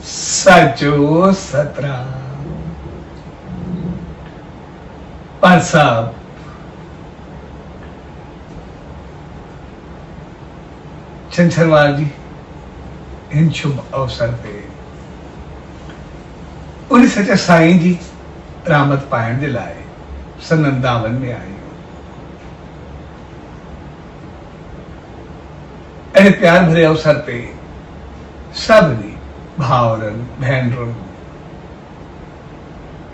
सचो सतरा पर साहब छंछरवार जी इन शुभ अवसर पे उन्हें सचा साईं जी रामत पाइण जे लाए सनंदावन में आए। अड़े प्यार भरे अवसर पे सभी भावरन भेनरुन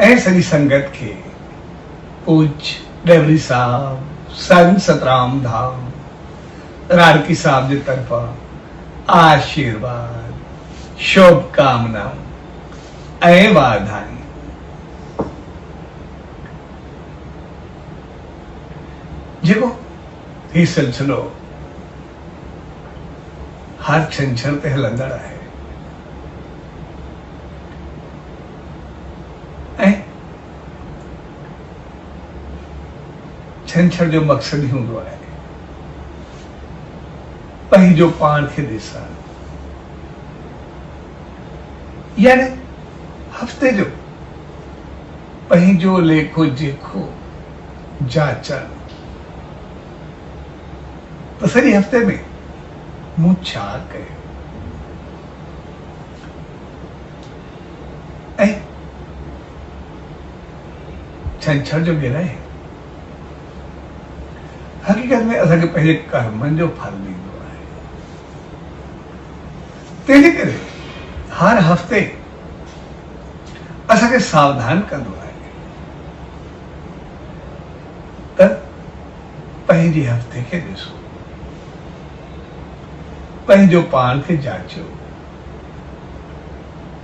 ऐं सॼी संगत के पूज डेवरी साहब सन सतराम धाम राड़की साहब की तरफा आशीर्वाद शुभकामना ऐं वाधाई। जेको ही सिलसिलो हर छंछर ते हलंदड़ है ऐं छंछर जो मकसद ही हूंदो है पंहिंजो पाण खे ॾिसण, यानी हफ़्ते जो पंहिंजो लेखो जेखो जाचण तो सॼे हफ़्ते में मूं छा कयो ऐं छंछर जो गिरह हकीकत में असांखे पंहिंजे कर्मनि जो फल ॾींदो आहे। तंहिंजे करे हर हफ़्ते असांखे सावधान कंदो आहे त पंहिंजे हफ़्ते खे ॾिसो, पंहिंजो पाण खे जाचो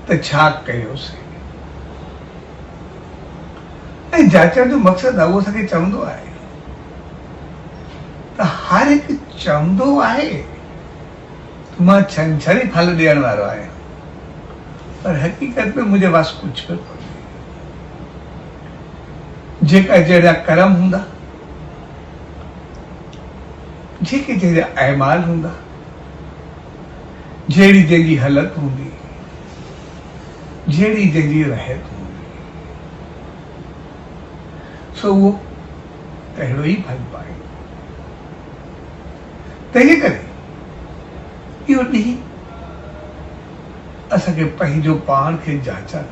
त छा कयोसीं ऐं जाचण जो मक़सदु आहे उहो असांखे चवंदो आहे त हर हिकु चवंदो आहे मां छंछर ई फल ॾियण वारो आहियां, पर हकीकत में मुंहिंजे वास कुझु बि कोन्हे। जेका जहिड़ा कर्म हूंदा, जेके जहिड़ा अहमाल हूंदा, जहिड़ी जंहिंजी हालत हूंदी, जहिड़ी जंहिंजी रहत हूंदी, सो उहो तहिड़ो ई फल पाए। तंहिंजे करे इहो ॾींहुं असांखे पंहिंजो पाण खे जाचण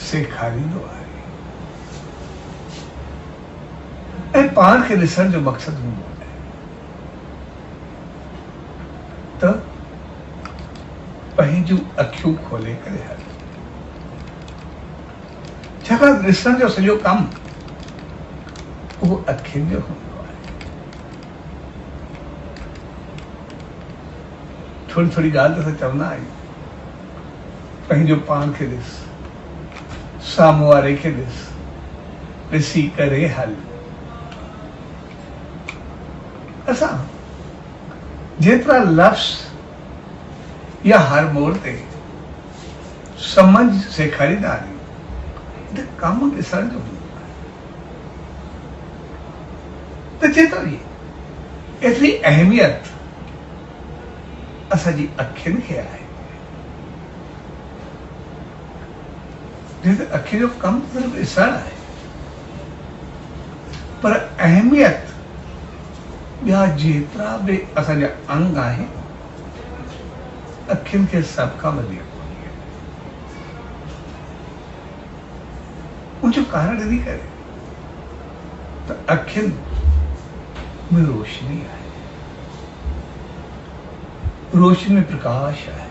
सेखारींदो आहे ऐं पाण खे ॾिसण जो मक़सदु हूंदो आहे त पंहिंजूं अखियूं खोले करे हल, छाकाणि ॾिसण जो सॼो कमु उहो अखियुनि जो हूंदो आहे। थोड़ी थोड़ी ॻाल्हि त असां चवंदा आहियूं पंहिंजो पाण खे ॾिस, साम्हूं वारे खे ॾिस, ॾिसी करे हल। असां जेतिरा लफ़्ज़ या हर मोड़ ते समझ सेखारींदा आहियूं त कमु ॾिसण जो हूंदो आहे। त जेतिरी एतिरी अहमियत असांजी अखियुनि खे आहे। जैसे अखि जो कमु सिर्फ़ु ॾिसणु आहे, पर अहमियत ॿिया जेतिरा बि असांजा अंग आहिनि अखियुनि खे सभ खां वधीक कोन्हे। उनजो कारण इन करे त अखियुनि में रोशनी आहे, रोशनी में प्रकाश है,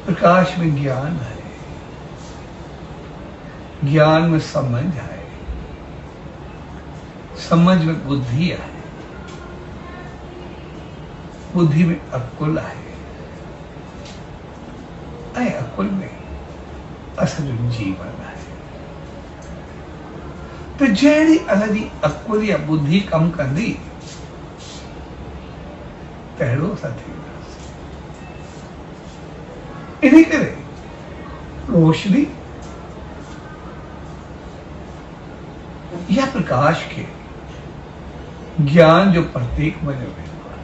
प्रकाश में ज्ञान है, ज्ञान में समझ है, समझ में बुद्धि है, बुद्धि में अकुल है ऐं अकुल में असांजो जीवन है। तो जहिड़ी असांजी अकुल या बुद्धि कम कंदी तहिड़ो असां थींदासीं। इन करे रोशनी या प्रकाश के ज्ञान जो प्रतीक मञियो वेंदो आहे।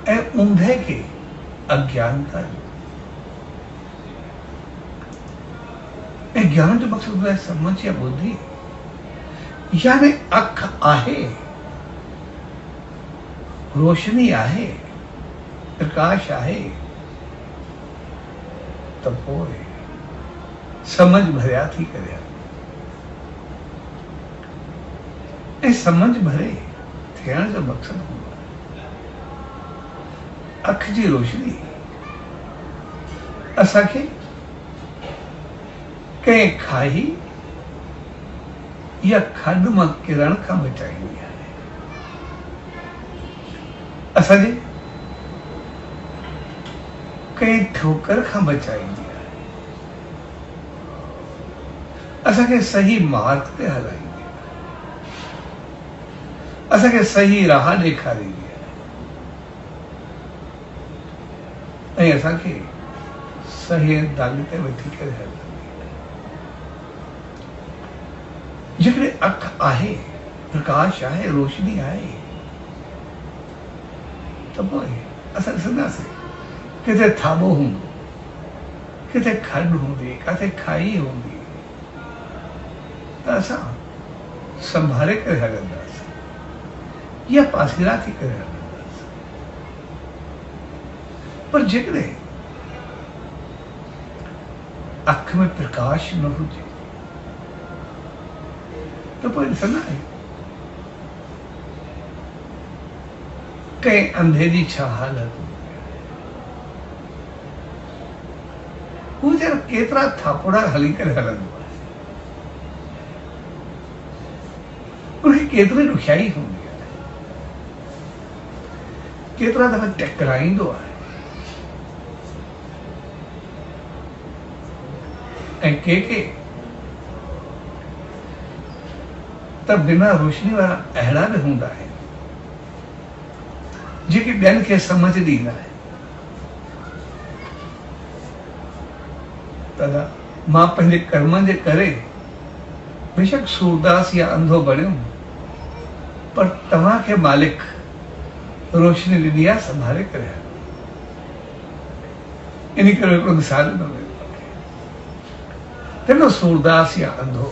ऐं ऊंधे खे अज्ञानता जो। ऐं ज्ञान जो मक़सदु आहे समझ या ॿुधी, यानी अख आहे, रोशनी आहे, प्रकाश आहे, त पोइ समझ भरिया थी करे। ऐं समझ भरे थियण जो मक़सदु हूंदो आहे अख जी रोशनी असांखे कंहिं खाई या खॾ मां किरण खां बचाईंदी आहे, असांजे कंहिं ठोकर खां बचाईंदी आहे, असांखे सही मार्ग ते हलाईंदी आहे, असांखे सही राह ॾेखारींदी आहे ऐं असांखे सही दाग ते वठी करे हलंदी आहे। जेकॾहिं अख आहे, प्रकाश आहे, रोशनी आहे, त पोइ असां ॾिसंदासीं किथे थाॿो हूंदो, किथे खॾ हूंदी, किथे खाई हूंदी, त असां संभाले करे हलंदासीं या पासीरा थी करे हलंदासीं। पर जेकॾहिं अख में प्रकाश न हुजे त पोइ ॾिसंदा आहियूं कंहिं अंधे जी छा हालत हूंदी आहे। हू वीचारो केतिरा थापोड़ा हली करे हलंदो आहे, उनखे केतिरी ॾुखियाई हूंदी आहे, केतिरा दफ़ा टकराईंदो आहे ऐं के त बिना रोशनी वारा अहिड़ा बि हूंदा आहिनि जेके ॿियनि खे समझ ॾींदा आहिनि। दादा, मां पंहिंजे कर्मनि जे करे बेशक सूरदास या अंधो बणियुमि, पर तव्हांखे मालिक रोशनी ॾिनी आहे, संभाले करे। इन करे हिकिड़ो मिसाल न मिले चलो सूरदास या अंधो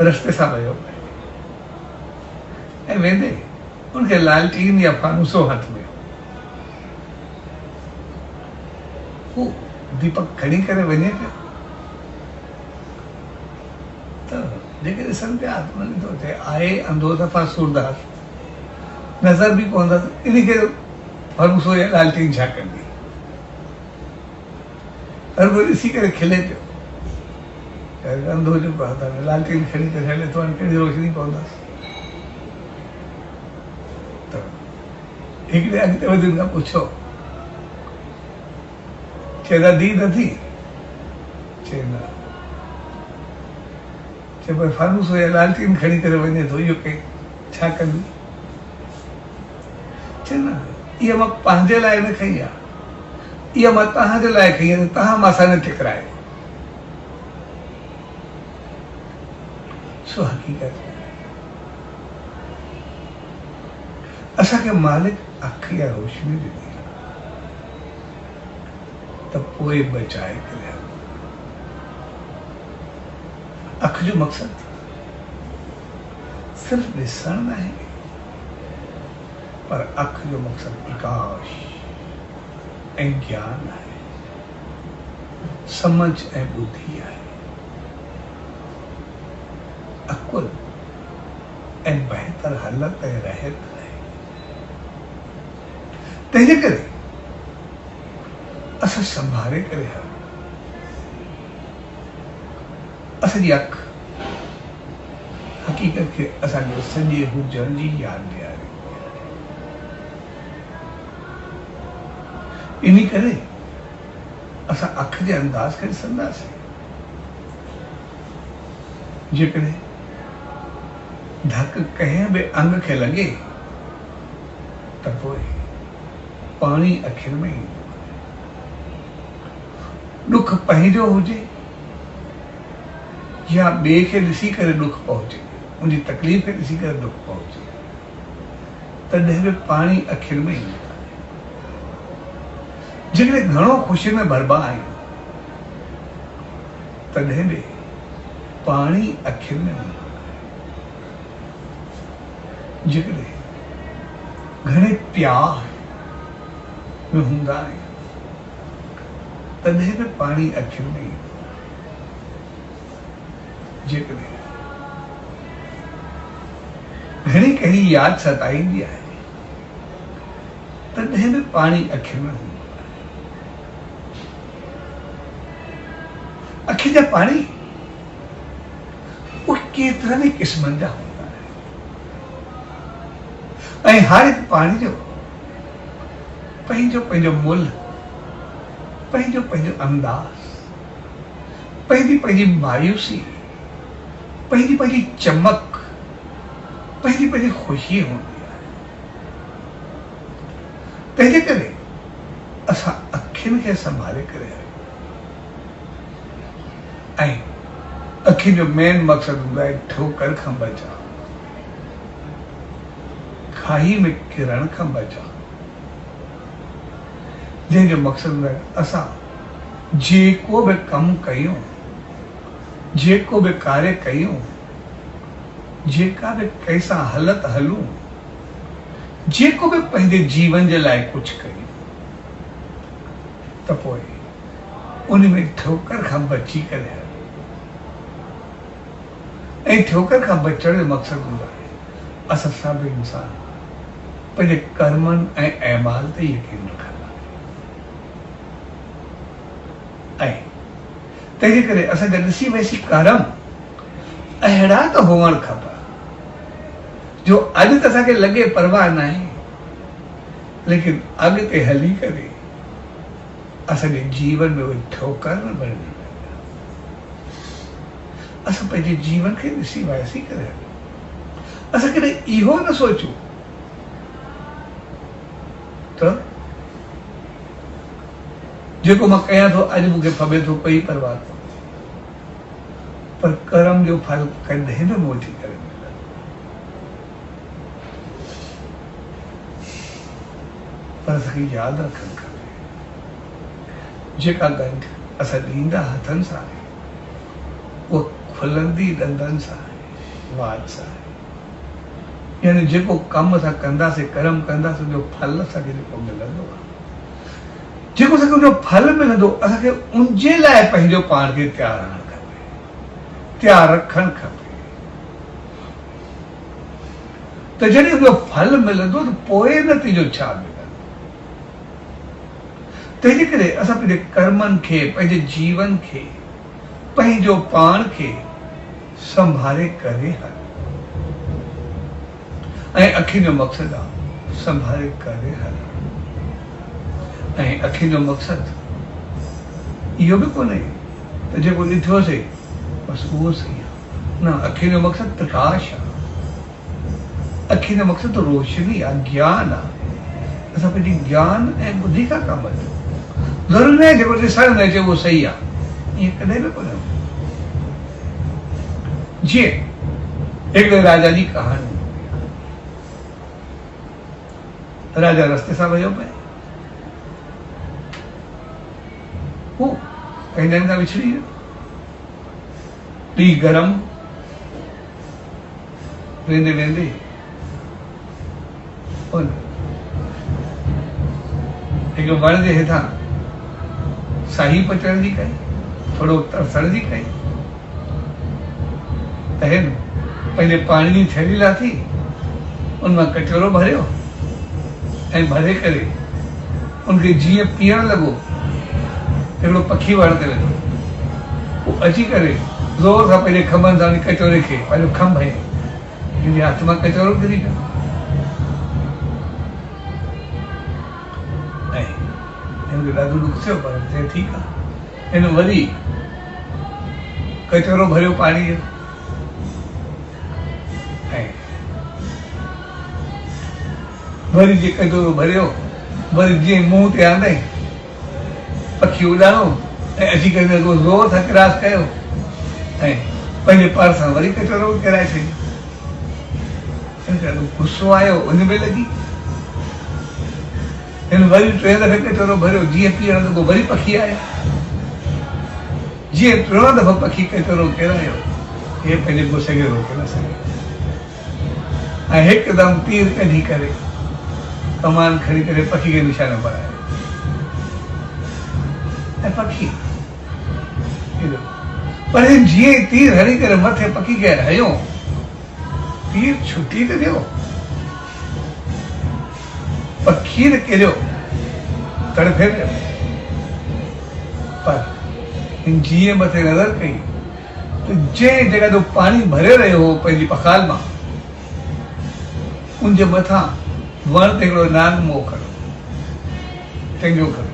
रस्ते सां वियो ऐं वेंदे उनखे लालटीन या फानूसो हथ में, हू दीपक खणी करे वञे पियो त जेके ॾिसनि पिया त उन्हनि थो थिए आहे अंधो दफ़ा सूरदास, नज़र बि पवंदा त इनखे फानूसो या लालटीन छा कंदी। हर कोई ॾिसी करे खिले पियो, अंधो जो लालटीन खणी करे हले थो, कहिड़ी रोशनी पवंदासीं। त हिकिड़े अॻिते वधी हुन खां पुछो, चए दादी नथी, चए न, चए भई फानूसो या लालटीन खणी करे वञे थो, इहो के छा कंदी। चए न, इहा मां पंहिंजे लाइ न खई आहे, इहा मां तव्हांजे लाइ खई आहे, तव्हां मां सां न टकरायो। सो हक़ीक़त असांखे मालिक अख या रोशनी ॾिनी त पोइ बचाए करे। अख जो मक़सदु सिर्फ़ ॾिसण न आहे, पर अख जो मक़सदु प्रकाश ऐं ज्ञान आहे, समझ ऐं ॿुधी आहे, अकुल ऐं बहितर हालत ऐं रहत आहे। तंहिंजे करे असां संभाले करे हलूं। असांजी अख हक़ीक़त खे असांजे सॼे हुजण जी यादि ॾियारे। इन करे असां अख जे अंदाज़ खे ॾिसंदासीं। जेकॾहिं धक कंहिं बि अंग खे लॻे त पोइ पाणी अखियुनि में ईंदो। ॾुख पंहिंजो हुजे या ॿिए खे ॾिसी करे ॾुख पहुचे, उनजी तकलीफ़ खे ॾिसी करे ॾुख पहुचे, तॾहिं बि पाणी अखियुनि में ईंदो। जेकॾहिं घणो ख़ुशी में भरबा आहियूं तॾहिं बि पाणी अखियुनि में हूंदो आहे। जेकॾहिं घणे प्यार में हूंदा आहियूं तॾहिं बि पाणी अखियुनि में ईंदो आहे। जेकॾहिं घणी कहिड़ी यादि सताईंदी आहे तॾहिं बि पाणी अखियुनि में हूंदो आहे। अखि जा पाणी उहे केतिरनि क़िस्मनि जा हूंदा आहिनि ऐं हर हिकु पाणी जो पंहिंजो पंहिंजो मुल्ह, पंहिंजो पंहिंजो अंदाज़, पंहिंजी पंहिंजी मायूसी, पंहिंजी पंहिंजी चमक, पंहिंजी पंहिंजी ख़ुशी हूंदी आहे। तंहिंजे करे असां अखियुनि खे संभाले करे ऐं अखियुनि जो मेन मक़सदु हूंदो आहे ठोकर खां बचाव, खाई में किरण खां बचाव। जंहिंजो मक़सदु हूंदो आहे असां जेको बि कमु कयूं, जेको बि कार्य कयूं, जेका बि कंहिंसां हलत हलूं, जेको बि पंहिंजे जीवन जे लाइ कुझु कयूं त पोइ उन में ठोकर खां बची करे हलूं। ऐं ठोकर खां बचण जो मक़सदु हूंदो आहे असां सभु इंसान पंहिंजे कर्मनि ऐं अहमाल ते यकीन रखंदा ऐं तंहिंजे करे असांजा ॾिसी वैसी कर्म अहिड़ा त हुअणु खपनि जो अॼु त असांखे लॻे परवाह न आहे, लेकिन अॻिते हली करे असांजे जीवन में उहे ठोकर न बणिजी। असां पंहिंजे जीवन खे ॾिसी वैसी करे हलूं। असां कॾहिं इहो न सोचूं त जेको मां कयां थो अॼु मूंखे फबे थो कोई परवाह कोन्हे, पर कर्म जो फल कॾहिं बि मोटी करे मिलंदो। पर असांखे यादि रखणु खपे जेका गंढ असां ॾींदा हथनि सां आहे उहा खुलंदी ॾंदनि सां आहे, वात सां आहे। यानी जेको कमु असां कंदासीं, कर्म कंदासीं, उनजो फल असांखे जेको मिलंदो आहे, जेको असांखे उनजो फल मिलंदो, असांखे उनजे लाइ पंहिंजो पाण खे तयारु रहणु खपे, तयारु रखणु खपे। त जॾहिं उनजो फल मिलंदो त पोइ नतीजो छा मिलंदो। तंहिंजे करे असां पंहिंजे कर्मनि खे, पंहिंजे जीवन खे, पंहिंजो पाण खे संभाले करे हलूं। ऐं अखियुनि जो मक़सदु आहे संभाले करे हलणु। ऐं अखियुनि जो मक़सदु इहो बि कोन्हे त जेको ॾिठोसीं बसि उहो सही आहे, न। अखियुनि जो मक़सदु प्रकाश आहे, अखियुनि जो मक़सदु रोशनी आहे, ज्ञान आहे। असां पंहिंजी ज्ञान ऐं ॿुधी खां कमु वठूं। ज़रूरी न आहे जेको ॾिसण में अचे उहो सही आहे, ईअं कॾहिं बि कोन्हे। जीअं हिकिड़े राजा जी कहाणी, राजा रस्ते सां वियो पए, हू कंहिं ॼणनि खां विछड़ी वियो। ॾींहुं गरम, वेंदे वेंदे हिकु वण जे हेठां साही पचण जी कई, थोरो तरसण जी कई, त हिन पंहिंजे पाणी जी थैली लाथी, उन मां कटोरो भरियो ऐं भरे करे उनखे जीअं पीअण लॻो, हिकिड़ो पखी वण ते वेठो, हू अची करे ज़ोर सां पंहिंजे खंभनि सां कटोरे खे पंहिंजो खंभ हंई, हिनजे हथ मां कटोरो किरी पियो ऐं हिनखे ॾाढो ॾुख थियो, पर चए ठीकु आहे। हिन वरी कटोरो भरियो पाणीअ जो ऐं वरी जे कटोरो भरियो, वरी जीअं मुंहुं ते आंदई, पखी उॾाणो ऐं अची करे ज़ोर सां क्रॉस कयो ऐं पंहिंजे पर सां वरी कटोरो किराए छॾियो। ॾाढो गुस्सो आयो, उन में लॻी हिन वरी 3 दफ़े कटोरो भरियो, जीअं पीअण लॻो वरी पखी आया। जीअं 3 दफ़ा पखी कटोरो किरायो, हे पंहिंजे गुस्से खे रोके न सघे ऐं हिकदमि तीर कढी करे कमान खणी करे पखी खे निशानो बनायो ऐं पखी पर जीअं ई तीर हणी करे मथे पखी खे हयो, तीर छुटी त ॾियो, पखी न किरियो, तड़फे पियो। पर जीअं मथे नज़र कई त जंहिं जॻह जो पाणी भरे रहियो हो पंहिंजी पखाल मां, उनजे मथां वण ते हिकिड़ो नांग मोकिलियो, टेंगियो खणो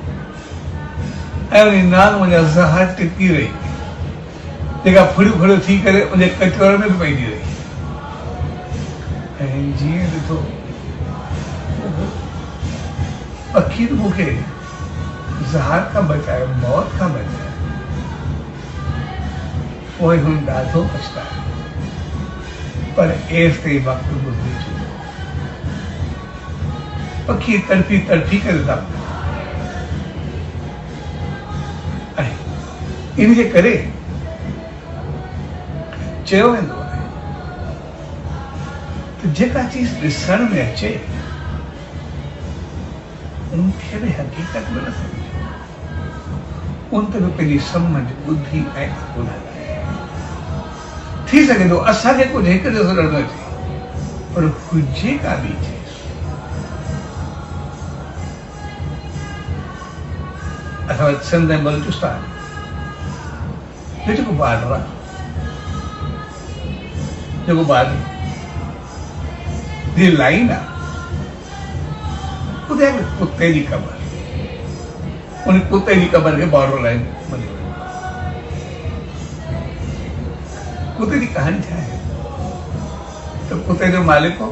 ऐं उन नांग वञा ज़हर टिपकी रही, जेका फुड़ियूं फुड़ियूं थी करे उनजे कटोरे में बि पइजी रही। ऐं जीअं ॾिठो पखी त मूंखे ज़हर खां बचायो, मौत खां बचायो। पोइ हुन ॾाढो पछतायो, पर एसि ताईं वक़्तु गुज़री चुको। पखी तड़पी तड़पी करे दम, ऐं इन जे करे चयो वेंदो आहे त जेका चीज़ ॾिसण में अचे उनखे बि हक़ीक़त में न सम्झो, उन ते बि पंहिंजी सम्झ ॿुधी ऐं अकुल हलाए। थी सघे थो असांखे कुझु हिकु ॾिसो न अचे, पर हुजे का ॿी चीज़। असां वटि सिंध ऐं बलूचिस्तान जो जेको बॉर्डर आहे, जेको बॉर्डर जी लाइन आहे, उते कुत्ते जी क़बर, उन कुत्ते जी क़बर खे बॉर्डर लाइन मञियो वेंदो। कुत्ते जी कहानी छा आहे त कुत्ते जो मालिक हो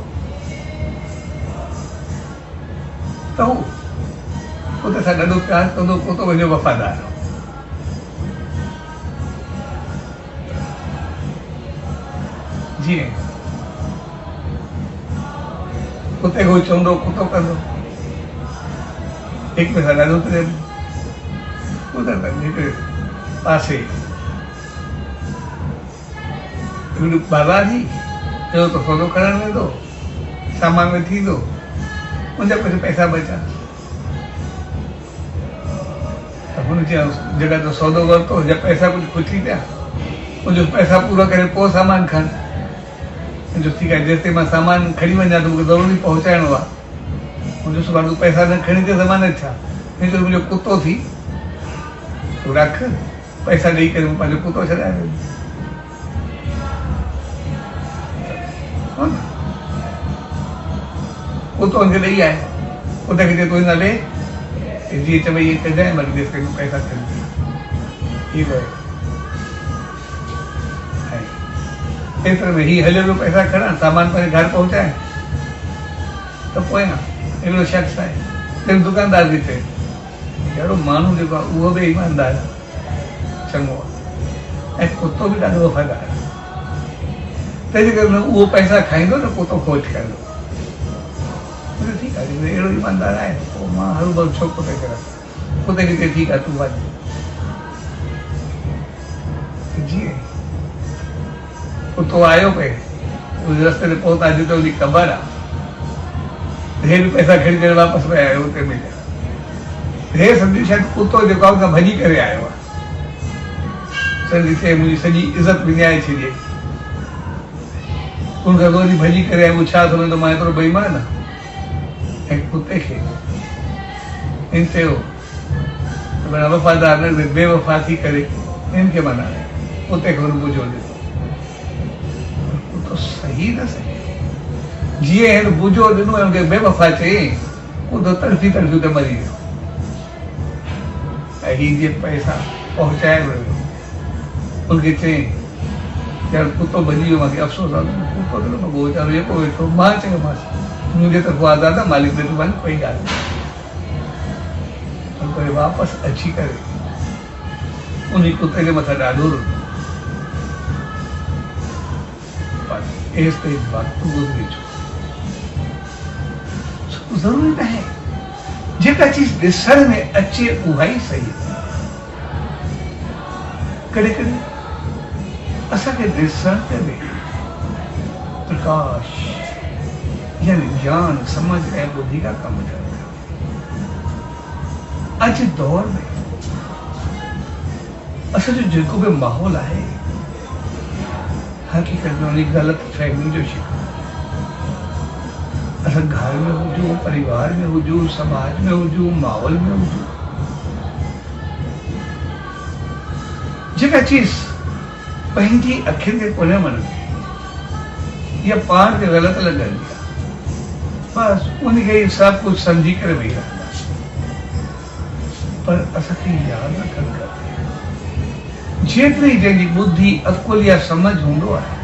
त हू कुत्ते सां ॾाढो प्यार कंदो, कुत्तो वञो वफ़ादार हो। जीअं कुत्ते खे चवंदो कुत्तो कंदो, हिकु ॿिए सां ॾाढो प्रेम। हिकिड़े पासे बाबाजी जो तो सौदो करण वेंदो, सामान में थींदो, उनजा कुझु पैसा बचा त हुन जॻह जो सौदो वरितो, जा पैसा कुझु खुटी पिया, उनजो पैसा पूरा करे पोइ सामान खण। जो ठीकु आहे, जेसिताईं मां सामान खणी वञा त मूंखे ज़रूरी पहुचाइणो आहे, मुंहिंजो सुभाणे तूं पैसा न खणी ते ज़माने छा, हिन मुंहिंजो कुतो थी, तूं रख पैसा ॾेई करे मूं पंहिंजो कुतो छॾाए वेंदो। कुतो हुनखे ॾेई आयो, कुते खे चए तूं हिन ॾे, जीअं चवई इहे कजांइ भली जेसिताईं तूं पैसा खणी हीअ वियो। एतिरे में हीअ हलियो पियो पैसा खणण, सामान पंहिंजे घर पहुचाए त पोयां हिकिड़ो शख़्स आहे, जंहिं दुकानदार खे चए अहिड़ो माण्हू जेको आहे उहो बि ईमानदार आहे, चङो आहे ऐं कुतो बि ॾाढो वफ़ादार आहे, तंहिंजे करे उहो पैसा खाईंदो न कुतो खोज कंदो। ठीकु आहे, अहिड़ो ईमानदार आहे पोइ मां हरू भरू छो कुते खे रखां, कुते खे चए ठीकु आहे तूं वञ। जीअं कुतो आयो पे, उस रस्ते ते पहुता जिते उनजी क़बर आहे, हे बि पैसा खणी करे वापसि पिया आयो, हुते मिलिया। हे सम्झी शायदि कुतो जेको आहे भॼी करे आयो आहे, सम्झी चए मुंहिंजी सॼी इज़त विञाए छॾियई, उनखां वरी भॼी करे आयो, छा सम्झंदो मां एतिरो बेईमान आहियां। ऐं कुते खे हिन चयो माना वफ़ादार न बेवफ़ा थी करे हिन खे माना कुते खे हुन बुझो ॾिनो, कुतो सही न सही, जीअं हिन बुझो ॾिनो ऐं हुनखे बेवफ़ा चई, कुतो तड़फी तड़फी त मरी वियो। ऐं हीअ जे पैसा पहुचाए वियो, उनखे चई यार कुतो भॼी वियो, मूंखे अफ़सोस आहे, कुतो ॾिनो न वीचारो जेको वेठो, मां चयोमांसि मुंहिंजे तरफ़ां आज़ादु आहे, मालिक ॾे तूं वञ, कोई ॻाल्हि न। पर वापसि अची करे उन कुते जे मथां ॾाढो रुॻो, एसि ताईं वक़्तु गुज़री चुको। ज़रूरी न आहे जेका चीज ॾिसण में अचे उहा ई सही आहे। कॾहिं कॾहिं असांखे ॾिसण ते बि प्रकाश यानी ज्ञान समझ ऐं ॿुधी का कम कनि। अॼु दौर में असांजो जेको बि माहौल आहे हक़ीक़त में उन ग़लति फहमी जो शिकार। असां घर में हुजूं, परिवार में हुजूं, समाज में हुजूं, माहौल में हुजूं, जेका चीज पंहिंजी अखियुनि खे कोन्हे वणंदी या पाण खे ग़लति लॻंदी आहे, बसि उनखे सभु कुझु सम्झी करे वेही रहंदा। पर असांखे यादि रखणु खपे जेतिरी जंहिंजी ॿुधी अकुल या समझ हूंदो आहे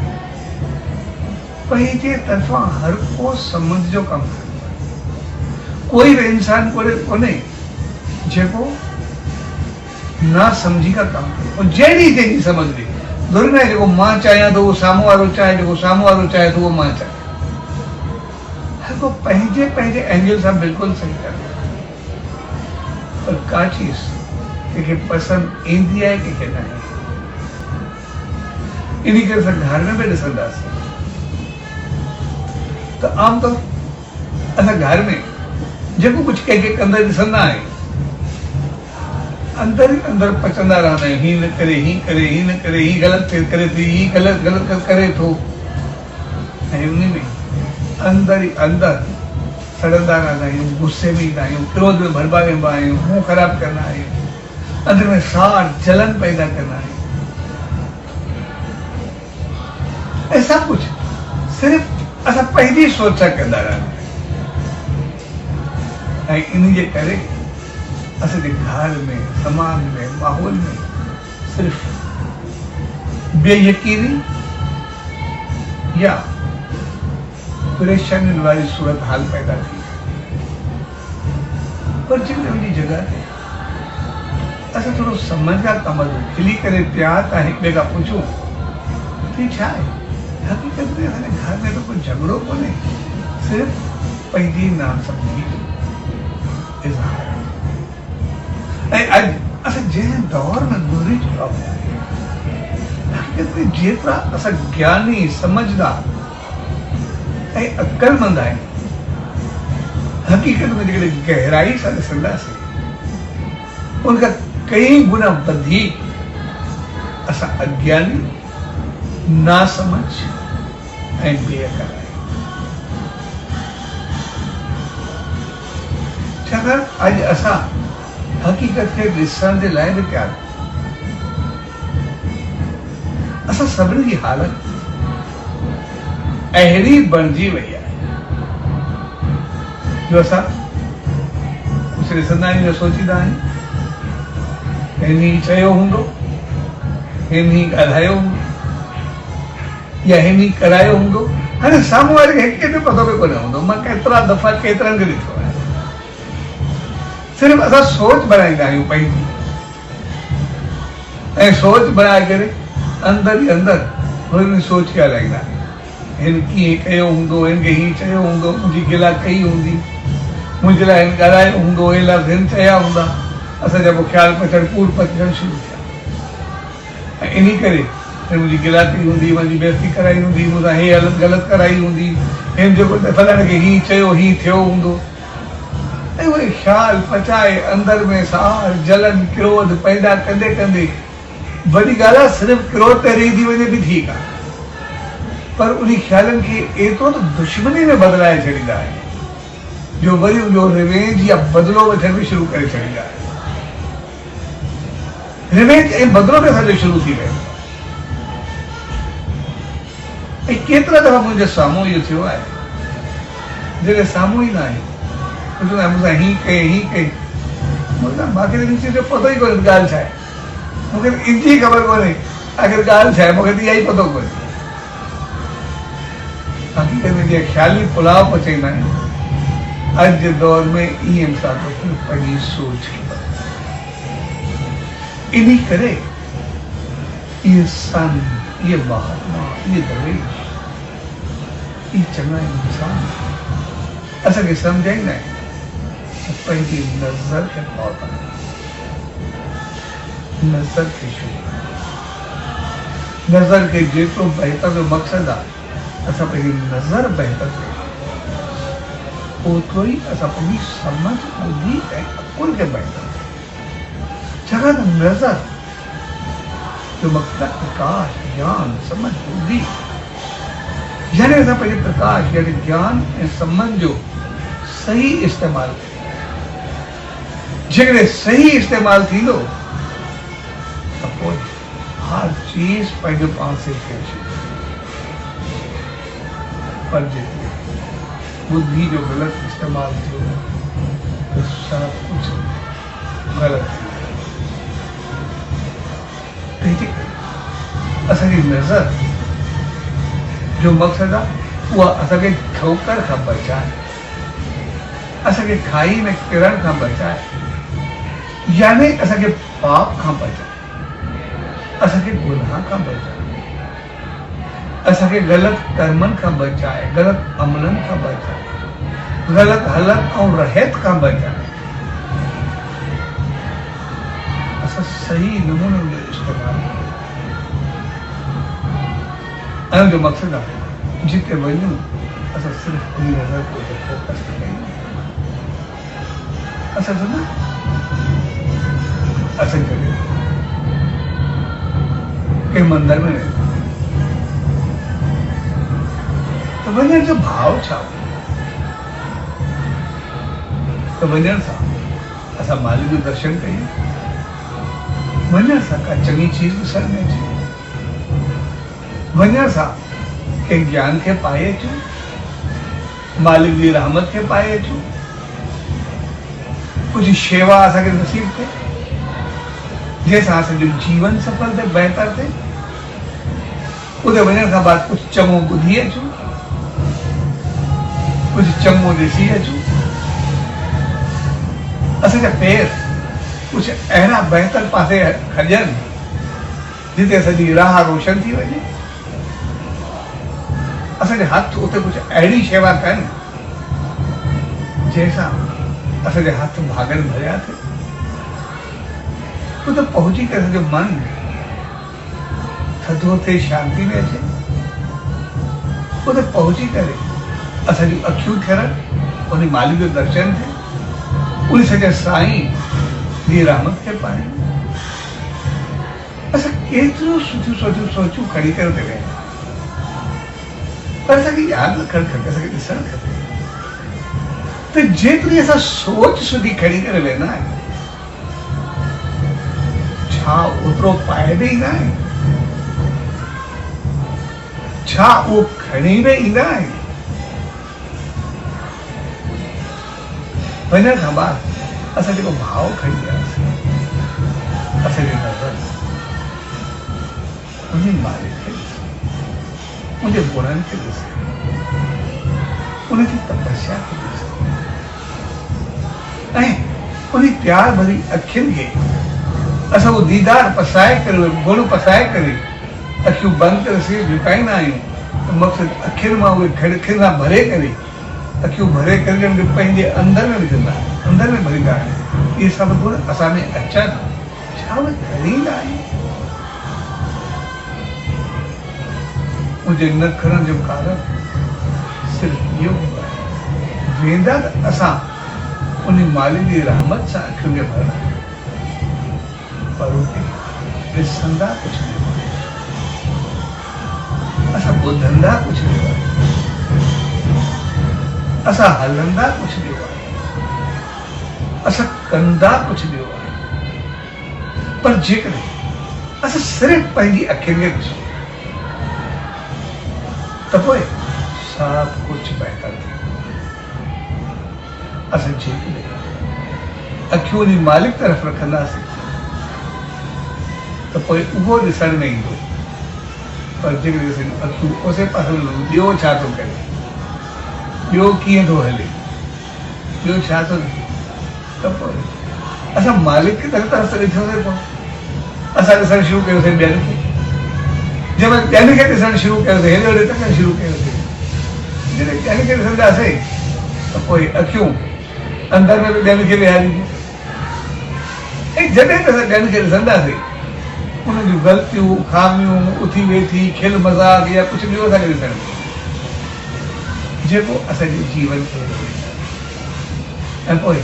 पंहिंजे तरफ़ां हर को समझ जो कमु कंदो आहे। कोई बि इंसान कोन्हे जेको ना समझी का कमु करे। और जहिड़ी जंहिंजी समझ हुजे, ज़रूरी न आहे जेको मां चाहियां थो उहो साम्हूं वारो चाहे, जेको साम्हूं वारो चाहे थो उहो मां चाहियां। हर को पंहिंजे पंहिंजे एंगल सां बिल्कुलु सही करे। पर का चीज कंहिंखे पसंदि ईंदी आहे, कंहिंखे न आहे। इन करे असां घर में बि ॾिसंदासीं त आमतौर असां घर में जेको कुझु कंहिंखे कंदे ॾिसंदा आहियूं, अंदर ई अंदर पचंदा रहंदा आहियूं, हीअं न करे, हीअं करे, हीअं न करे, हीअं ग़लति करे थी, हीअं ग़लति करे थो, ऐं उन में अंदर ई अंदर सड़ंदा रहंदा आहियूं, गुस्से में ईंदा आहियूं, क्रोध में भरबा वेंदा आहियूं, मुंहुं ख़राबु कंदा आहियूं, अंदर में साड़ जलन पैदा कंदा आहियूं। ऐं सभु कुझु सिर्फ़ु असां पंहिंजी सोच सां कंदा रहंदा आहियूं। ऐं इन जे करे असांजे घर में, समाज में, माहौल में सिर्फ़ु बेयकीनी या परेशानी वारी सूरत हाल पैदा थी। पर जी जगह ते असां थोरो समझ का कम खिली करे प्यार सां हिक ॿिए खां पुछूं कि छा आहे हक़ीक़त में असांजे घर में तो कोई झगड़ो कोन्हे, सिर्फ़ु पंहिंजी नासमझी जो इज़हार आहे। ऐं अॼु असां जंहिं दौर में गुज़री चुका आहियूं, हक़ीक़त में जेतिरा असां ज्ञानी, समझदार ऐं अक़लमंद आहियूं, हक़ीक़त में जेकॾहिं गहराई सां ॾिसंदासीं उनखां कई गुना वधीक असां अज्ञानी, नासमझ ऐं बेअक़ल आहियूं। छाकाणि अॼु असां हक़ीक़त खे ॾिसण जे लाइ बि तयारु असां सभिनी जी हालत अहिड़ी बणिजी वई आहे जो असां कुझु ॾिसंदा आहियूं, सोचींदा आहियूं हिन चयो हूंदो, हिन ॻाल्हायो हूंदो या हिन करायो हूंदो। हाणे साम्हूं वारे खे हिक बि पतो बि कोन्हे हूंदो। मां केतिरा दफ़ा केतिरनि खे ॾिठो आहे। सिर्फ़ु असां सोच बनाईंदा आहियूं पंहिंजी, ऐं सोच बनाए करे अंदर ई अंदर हुन सोच खे हलाईंदा आहियूं। हिन कीअं कयो हूंदो, हिन खे हीअं चयो हूंदो, मुंहिंजी गिला कई हूंदी, मुंहिंजे लाइ हिन ॻाल्हायो हूंदो, हे लफ़्ज़ हिन चया हूंदा। असांजा पोइ ख़्याल पचण, कूड़ पचण शुरू थिया। ऐं इन करे मुंहिंजी गिला कई हूंदी, मुंहिंजी बेइज़ती कराई हूंदी, मूंसां हे ग़लति कराई हूंदी, हिन जेको फलाणे खे हीअं चयो, हीअं थियो हूंदो। ऐं उहे ख़्याल पचाए अंदर में साड़, जलन, क्रोध पैदा कंदे कंदे वॾी ॻाल्हि आहे सिर्फ़ु क्रोध ते रहिजी वञे बि ठीकु आहे, पर उन ख़्यालनि खे एतिरो त दुश्मनी में बदिलाए छॾींदा आहिनि जो वरी उनजो रिवेंज या बदिलो वठण बि शुरू करे छॾींदा आहिनि। रिवेंज ऐं बदिलो बि असांजो शुरू थी वियो। ऐं केतिरा दफ़ा मुंहिंजे साम्हूं इहो थियो आहे, जॾहिं साम्हूं ई न आहे मूंसां हीअं कई, हीअं कई, मूंखे त पतो ई कोन्हे ॻाल्हि छा आहे, मूंखे इंजी ख़बर कोन्हे आख़िर ॻाल्हि छा आहे, मूंखे त इहा ई पतो कोन्हे। हक़ीक़त में जीअं ख़्याली पुलाव पचाईंदा आहिनि, अॼु जे दौर में ईअं सां पंहिंजी सोच खे इन करे इहे सन, इहे महात्मा, इहे दरवेश, इहे चङा इंसान असांखे सम्झाईंदा आहिनि पंहिंजी नज़र खे मौत आहे। नज़र खे शुरू, नज़र खे जेतिरो बहितर जो मक़सदु आहे असां पंहिंजी नज़र बहितर कयूं, ओतिरो ई असां पंहिंजी समझ ॿुधी ऐं अकुल खे बहितर कयूं। छाकाणि त नज़र जो मक़सदु प्रकाश, ज्ञान, समझ, बुद्धि, यानी असां पंहिंजे प्रकाश यानी ज्ञान ऐं समझ जो सही इस्तेमालु कयूं। जेकॾहिं सही इस्तेमालु थींदो त पोइ हर चीज़ पंहिंजो पाण से थिए शुरू। पर जेतिरे बुद्धि जो ग़लति इस्तेमालु थियो त सभु कुझु ग़लति थी वियो। असांजी नज़र जो मक़सदु आहे उहा असांखे ठोकर खां बचाए, असांखे खाई में किरण खां बचाए, यानी असांखे पाप खां बचाए, असांखे गुनाह खां बचाए, असांखे ग़लति कर्मनि खां बचाए, ग़लति अमलनि खां बचाए, ग़लति हलत ऐं रहत खां बचाए। असां सही नमूने जो इस्तेमालु कयूं। ऐं जो मक़सदु आहे जिते वञूं असां सिर्फ़ु उन नज़र ते फोकस कयूं। असां न असां जॾहिं कंहिं मंदर में वेंदा त वञण जो भाव छा हो? त वञण सां असां मालिक जो दर्शन कयूं, वञण सां का चङी चीज़ ॾिसण में अचे, वञण सां कंहिं ज्ञान खे पाए अचूं, मालिक जी रहमत खे पाए अचूं, कुझु शेवा असांखे नसीब थिए जंहिंसां असांजो जीवन सफल थिए, बहितर थिए। उते वञण खां बाद कुझु चङो ॿुधी अचूं, कुझु चङो ॾिसी अचूं, असांजा पेर कुझु अहिड़ा बहितर पासे खॼनि जिते असांजी राह रोशन थी वञे, असांजे हथ उते कुझु अहिड़ी शेवा कनि जंहिंसां असांजे हथ भागनि भरिया थिए। उते पहुची करे असांजो मन थधो थिए, शांती में अचे। उते पहुची करे असांजूं अखियूं थियनि, उन मालिक जो दर्शन थिए, उन सॼे साईं जी रहमत खे पायूं। असां केतिरियूं सुठियूं सोचूं खणी करे उते वेंदा, पर असांखे यादि रखणु खपे, असांखे ॾिसणु खपे त जेतिरी असां सोच सुठी खणी करे वेंदा आहियूं छा ओतिरो पाए बि ईंदा आहियूं? छा उहो खणी बि ईंदा आहियूं? वञण खां बाद असां जेको भाव खणी वियासीं, असांजी नज़र उन मालिक खे ॾिसे, उनजे गुणनि खे ॾिसे, उनजी तपस्या खे ॾिसे ऐं उन प्यार भरी अखियुनि खे असां उहो दीदार पसाए करे, गुण पसाए करे अखियूं बंदि करे सिर झुकाईंदा आहियूं। मक़सदु अखियुनि मां उहे खिड़कियुनि सां भरे करे, अखियूं भरे करे पंहिंजे अंदर में विझंदा आहियूं, अंदर में भरींदा आहियूं। इहे सभु गुण असां में अचनि, छा उहे खणींदा आहियूं? मुंहिंजे न खणण जो कारण सिर्फ़ु इहो हूंदो आहे, वेंदा त असां उन मालिक जी रहमत सां अखियुनि खे भरंदा, पर उते ॾिसंदा कुझु न, असां ॿुधंदा कुझु न, असां हलंदा कुझु ॿियो आहे, असां कंदा कुझु ॿियो आहे। पर जेकॾहिं असां सिर्फ़ु पंहिंजी अखियुनि खे ॾिसूं त पोइ सभु कुझु बहितर थिए। असां जेकॾहिं अखियूं उन मालिक तरफ़ रखंदासीं त पोइ उहो ॾिसण में ईंदो। पर जेकॾहिं अखियूं उसे पासे ॿियो छा थो करे, ॿियो कीअं थो हले, ॿियो छा थो थिए, त पोइ असां मालिक खे तरफ़ ॾिठोसीं, पोइ असां ॾिसणु शुरू कयोसीं ॿियनि खे, जंहिंमहिल ॿियनि खे ॾिसणु शुरू कयोसीं, हेॾे होॾे तकणु शुरू कयोसीं। जॾहिं ॿियनि खे ॾिसंदासीं त पोइ अखियूं अंदर में बि ॿियनि खे विहारींदी। ऐं जॾहिं त असां ॿियनि खे ॾिसंदासीं उन्हनि जूं ग़लतियूं ख़ामियूं उथी वेठी खिल मज़ाक या कुझु ॿियो असांखे ॾिसण में जेको असांजे जीवन खे ऐं पोइ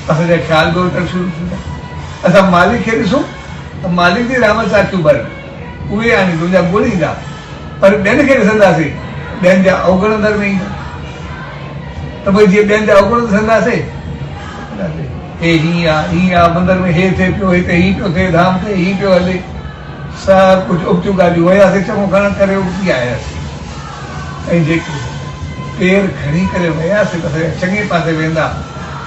असांजा ख़्याल ॿियो करणु शुरू थींदा। असां मालिक खे ॾिसूं त मालिक जी रहमत सां अखियूं भरनि, उहे हाणे तुंहिंजा गुण ईंदा, पर ॿियनि खे ॾिसंदासीं ॿियनि जा अवगुण अंदरि में ईंदा। त भई जीअं ॿियनि जा अवगुण ॾिसंदासीं हे हीअं आहे मंदर में हे थिए पियो, हिते हीअं पियो थिए, धाम ते हीअं पियो हले, सभु कुझु उबतियूं ॻाल्हियूं वियासीं चङो खणण करे उबती आयासीं। ऐं जेके पेर खणी करे वियासीं त असां चङे पासे वेंदा,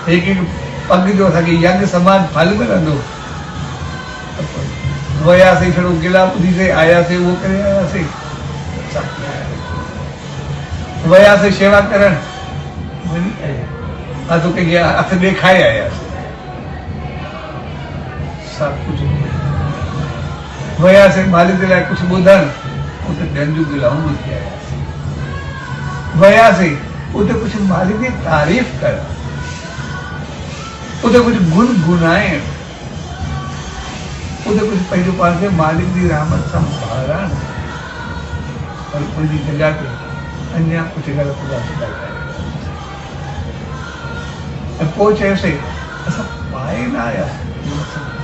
हिकु हिकु पग जो असांखे यज्ञ समाज फल मिलंदो। वियासीं छड़ो गिला ॿुधीसीं आयासीं, उहो करे आयासीं, वियासीं शेवा करण हथ कंहिंखे हथ ॾेखारे आयासीं, सभु कुझु वियासीं मालिक जे लाइ कुझु ॿुधण, उते ॿियनि जूं गिलाऊं ॿुधी आयासीं। वियासीं उते कुझु मालिक जी तारीफ़ करण, उते कुझु गुनगुनाइण, उते कुझु पंहिंजो पाण खे मालिक जी रहमत सां भरण, पर उनजी जॻह ते अञा कुझु ग़लति ॻाल्हि ॻाल्हाए। ऐं पोइ चयोसीं असां पाए न आयासीं,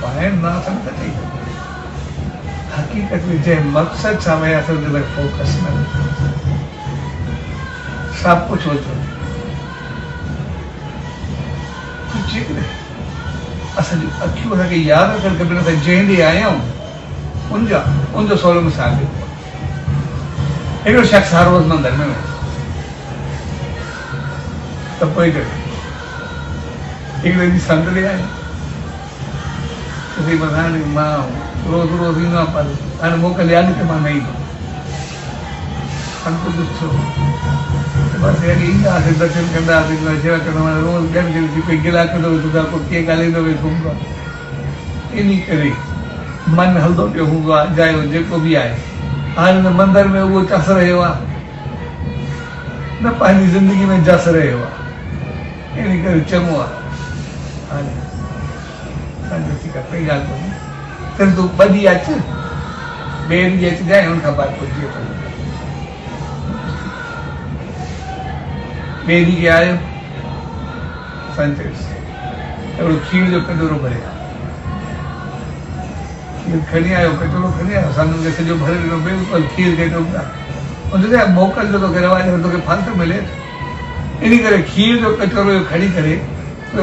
पाइण न असां त चई हक़ीक़त में जंहिं मक़सद सां वियासीं उन ते फोकस न सभु कुझु होतिरो जेकॾहिं असांजूं अखियूं असांखे यादि रखणु खपनि, असां जंहिं ॾींहुं आया आहियूं उनजो सवलो मिसाल ॾियो। हिकिड़ो शख़्स हर रोज़ मंदर में वञे त पोइ हिकिड़े ॾींहुं संत ॾे आयो, चई बसि हाणे मां रोज़ ईंदो आहियां, पर हाणे मोकल यादि की मां न ईंदो। संत ॾिठो बसि अॻे ईंदासीं, दर्शन कंदासीं, शेवा कंदा, रोज़ ॿियनि खे कोई गिला कंदो वेंदो, कोई कीअं ॻाल्हाईंदो वेंदो हूंदो आहे। इन करे मन हलंदो पियो हूंदो आहे, जायो जेको बि आहे। हाणे हिन मंदर में उहो चस रहियो आहे, न पंहिंजी ज़िंदगी में जस रहियो आहे। इन करे चङो आहे हाणे ठीकु आहे, कोई ॻाल्हि कोन्हे, फिर तूं ॿ ॾींहं अचु, ॿिए ॾींहुं अचिजांइ, हुन खां बाद पोइ जीअं ॿिए ॾींहुं आयो संत हिकिड़ो खीर जो कटोरो भरे खीर खणी आयो, कटोरो खणी आयो, संत खे सॼो भरे ॾिनो, बिल्कुलु खीर खे उनजे मोकल जो तोखे रवाज तोखे फल थो मिले। इन करे खीर जो कटोरो खणी करे